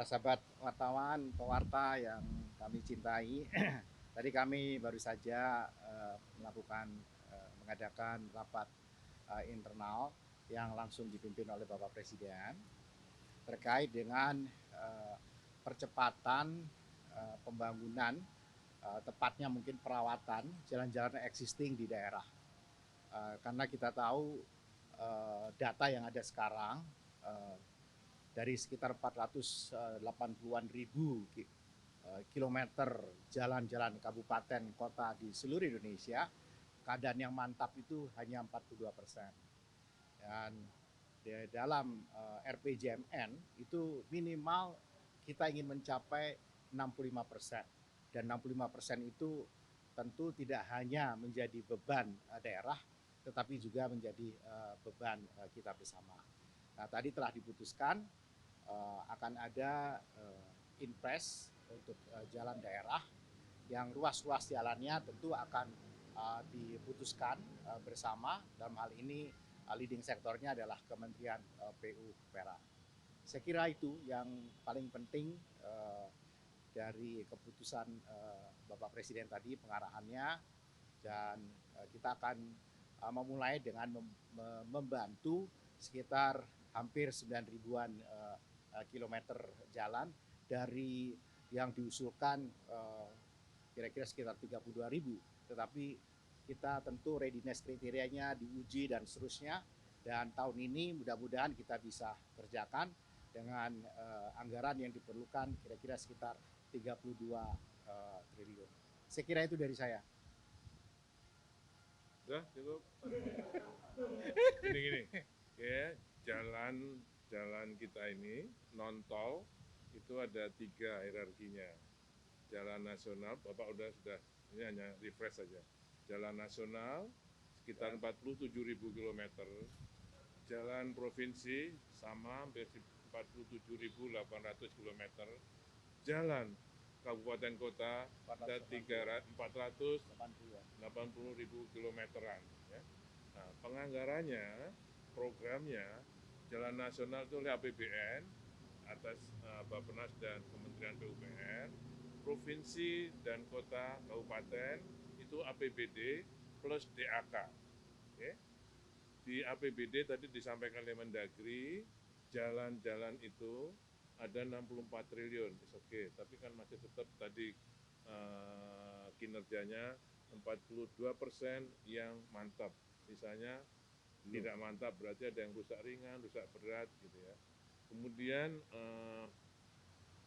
para sahabat wartawan, pewarta yang kami cintai. Tadi kami baru saja mengadakan rapat internal yang langsung dipimpin oleh Bapak Presiden terkait dengan percepatan pembangunan, tepatnya mungkin perawatan jalan-jalan existing di daerah. Karena kita tahu data yang ada sekarang dari sekitar 480-an ribu kilometer jalan-jalan kabupaten kota di seluruh Indonesia, keadaan yang mantap itu hanya 42%. Dan di dalam RPJMN itu minimal kita ingin mencapai 65%. Dan 65% itu tentu tidak hanya menjadi beban daerah, tetapi juga menjadi beban kita bersama. Nah, tadi telah diputuskan akan ada impres untuk jalan daerah yang ruas-ruas jalannya tentu akan diputuskan bersama. Dalam hal ini leading sektornya adalah Kementerian PU-PERA. Saya kira itu yang paling penting dari keputusan Bapak Presiden tadi, pengarahannya, dan kita akan memulai dengan membantu sekitar hampir 9 ribuan kilometer jalan dari yang diusulkan kira-kira sekitar 32 ribu, tetapi kita tentu readiness kriterianya diuji dan seterusnya, dan tahun ini mudah-mudahan kita bisa kerjakan dengan anggaran yang diperlukan kira-kira sekitar 32 triliun. Saya kira itu dari saya. Sudah cukup. Gini, ya, jalan kita ini non tol itu ada 3 hierarkinya. Jalan nasional, Bapak sudah ini hanya refresh saja. Jalan nasional sekitar 47.000 km. Jalan provinsi sama hampir 47.800 km. Jalan kabupaten kota ada 480.000 kilometeran. Ya. Nah, penganggarannya, programnya, jalan nasional itu oleh APBN atas Bappenas dan Kementerian PUPR, provinsi dan kota kabupaten itu APBD plus DAK. Okay. Di APBD tadi disampaikan oleh Mendagri, jalan-jalan itu ada 64 triliun, oke, tapi kan masih tetap tadi kinerjanya 42% yang mantap, sisanya tidak mantap, berarti ada yang rusak ringan, rusak berat gitu ya. Kemudian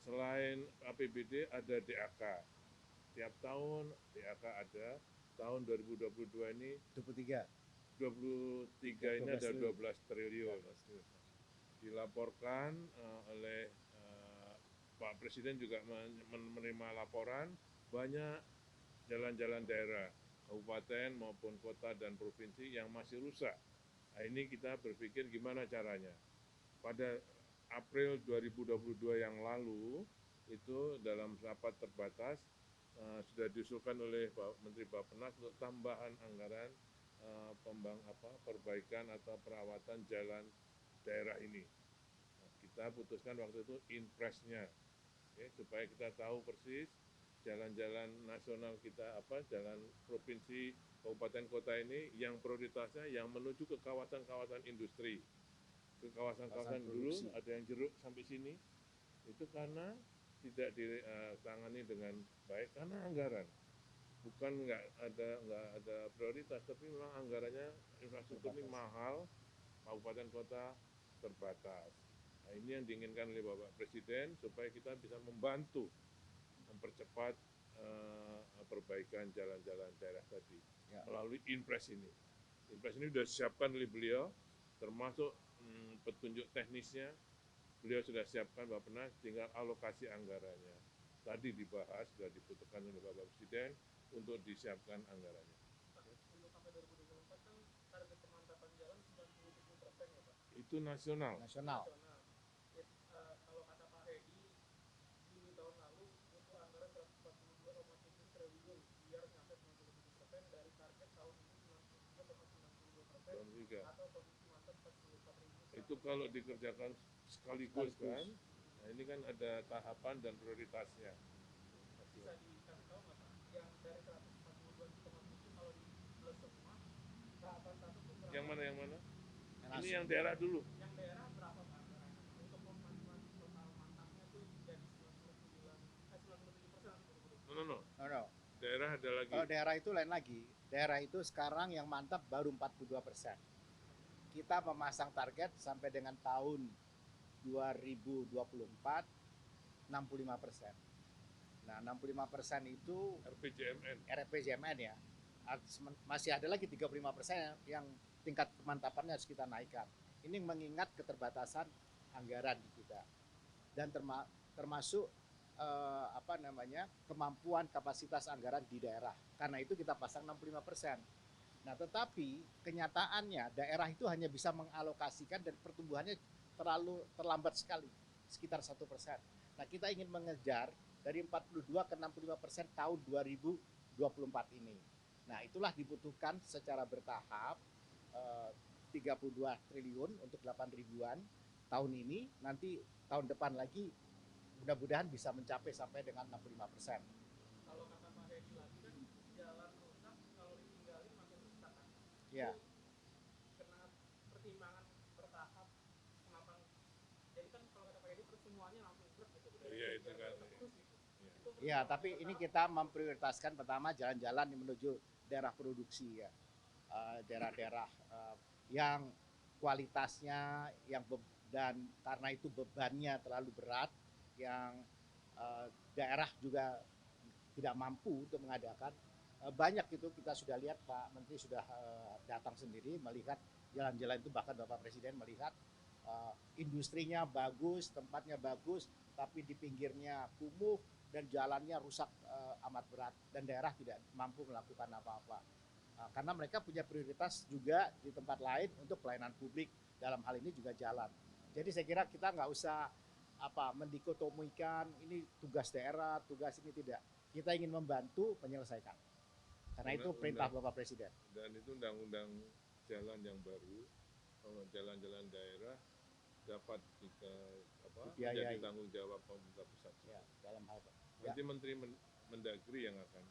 selain APBD ada DAK, tiap tahun DAK ada, tahun 2022 ini 23 ini ada 12 triliun. Dilaporkan oleh Pak Presiden juga menerima laporan banyak jalan-jalan daerah, kabupaten maupun kota dan provinsi yang masih rusak. Nah, ini kita berpikir gimana caranya. Pada April 2022 yang lalu, itu dalam rapat terbatas sudah diusulkan oleh Pak Menteri Bappenas untuk tambahan anggaran perbaikan atau perawatan jalan daerah ini. Nah, kita putuskan waktu itu impresnya, ya, supaya kita tahu persis jalan-jalan nasional kita jalan provinsi, kabupaten kota ini yang prioritasnya yang menuju ke kawasan-kawasan industri, ke kawasan-kawasan dulu ada yang jeruk sampai sini, itu karena tidak ditangani dengan baik karena anggaran. Bukan nggak ada prioritas, tapi memang anggarannya infrastruktur ini mahal, kabupaten kota terbatas. Nah, ini yang diinginkan oleh Bapak Presiden supaya kita bisa membantu mempercepat perbaikan jalan-jalan daerah tadi melalui impres ini. Impres ini sudah disiapkan oleh beliau, termasuk petunjuk teknisnya beliau sudah siapkan Bappenas, tinggal alokasi anggarannya. Tadi dibahas, sudah diputuskan oleh Bapak Presiden untuk disiapkan anggarannya. Untuk sampai 2024 kan target pemantapan jalan 97% ya Pak? Itu nasional. Kalau kata Pak Hedi, Juli tahun lalu untuk anggaran 142,7 triliun biar sampai 97% dari target tahun ini 93,92% atau kondisi mantap 44 ribu. Itu kalau dikerjakan sekaligus kan, Nah, ini kan ada tahapan dan prioritasnya. Bisa dikasih tahu nggak Pak, yang dari 142,7 kalau di plus semua, tahapan satu tuh berapa? Yang mana? Yang Ini langsung. yang daerah dulu. Yang daerah berapa Pak anggarannya? Untuk total mantapnya tuh jadi 97%. No. No. Daerah ada lagi. Kalau daerah itu lain lagi. Daerah itu sekarang yang mantap baru 42%. Kita memasang target sampai dengan tahun 2024 65%. Nah, 65% itu RPJMN ya. Masih ada lagi 35% yang tingkat kemantapannya harus kita naikkan. Ini mengingat keterbatasan anggaran di kita. Dan termasuk kemampuan kapasitas anggaran di daerah. Karena itu kita pasang 65%. Nah, tetapi kenyataannya daerah itu hanya bisa mengalokasikan dan pertumbuhannya terlalu terlambat sekali, sekitar 1%. Nah, kita ingin mengejar dari 42 ke 65% tahun 2024 ini. Nah, itulah dibutuhkan secara bertahap 32 triliun untuk 8 ribuan tahun ini. Nanti tahun depan lagi mudah-mudahan bisa mencapai sampai dengan 65%. Kalau kata Pak Hedi lagi kan jalan rusak kalau ditinggalin makin rusak kan. Ya. Kena pertimbangan bertahap kenapa? Jadi kan kalau kata Pak Hedi semuanya langsung blok gitu. Iya itu kan. Ya, tapi ini kita memprioritaskan pertama jalan-jalan menuju daerah produksi ya, daerah-daerah yang kualitasnya dan karena itu bebannya terlalu berat, yang daerah juga tidak mampu untuk mengadakan. Banyak itu kita sudah lihat, Pak Menteri sudah datang sendiri melihat jalan-jalan itu, bahkan Bapak Presiden melihat industrinya bagus, tempatnya bagus, tapi di pinggirnya kumuh dan jalannya rusak amat berat dan daerah tidak mampu melakukan apa-apa. Karena mereka punya prioritas juga di tempat lain untuk pelayanan publik, dalam hal ini juga jalan. Jadi saya kira kita nggak usah mendikotomikan ini tugas daerah, tugas ini, tidak. Kita ingin membantu menyelesaikan. Karena itu perintah Bapak Presiden. Dan itu undang-undang jalan yang baru, jalan-jalan daerah dapat menjadi tanggung jawab pemerintah pusat. Ya, dalam hal nanti Menteri Mendagri yang akan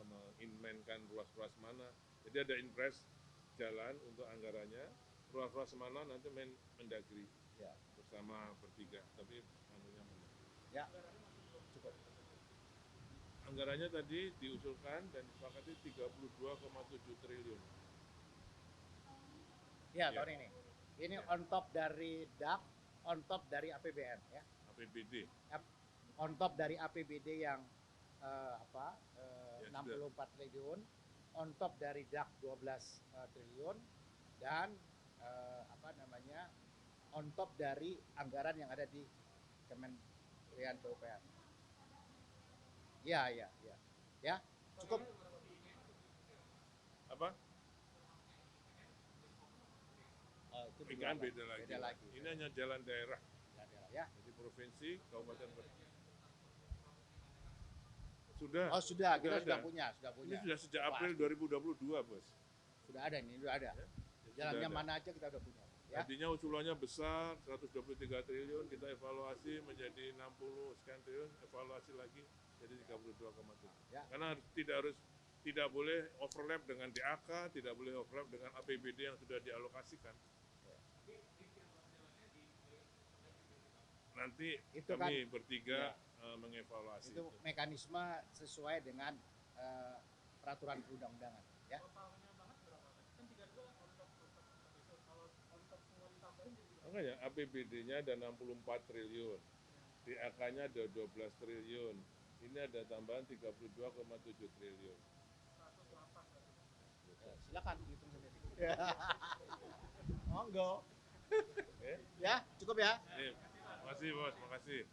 menginmenkan ruas-ruas mana. Jadi ada impres jalan untuk anggarannya, ruas-ruas mana nanti Mendagri ya, bersama bertiga. Tapi ya, cukup. Anggarannya tadi diusulkan dan disepakati 32,7 triliun. Ya, tahun ini. Ini on top dari DAP, on top dari APBN ya. APBD. On top dari APBD yang 64 triliun, on top dari DAP 12 triliun, dan on top dari anggaran yang ada di Kementerian PUPR. Ya, cukup. Apa? Itu PKN beda lagi. Ini hanya jalan daerah. Ya. Jadi provinsi, kabupaten, sudah. Oh, sudah, kita sudah punya. Ini sudah sejak April 2022, Bos. Sudah ada ini, sudah ada. Jalannya mana aja kita udah punya. Ya. Artinya usulannya besar, 123 triliun, kita evaluasi menjadi 60 sekian triliun, evaluasi lagi jadi 32,7. Ya. Karena tidak boleh overlap dengan DAK, tidak boleh overlap dengan APBD yang sudah dialokasikan. Nanti itu kami bertiga mengevaluasi. Itu mekanisme sesuai dengan peraturan perundang-undangan. Ya. Makanya APBD-nya ada 64 triliun, DAK-nya ada 12 triliun, ini ada tambahan 32,7 triliun. Silakan dihitung sendiri. Monggo. Ya, cukup ya. Makasih Bos, makasih.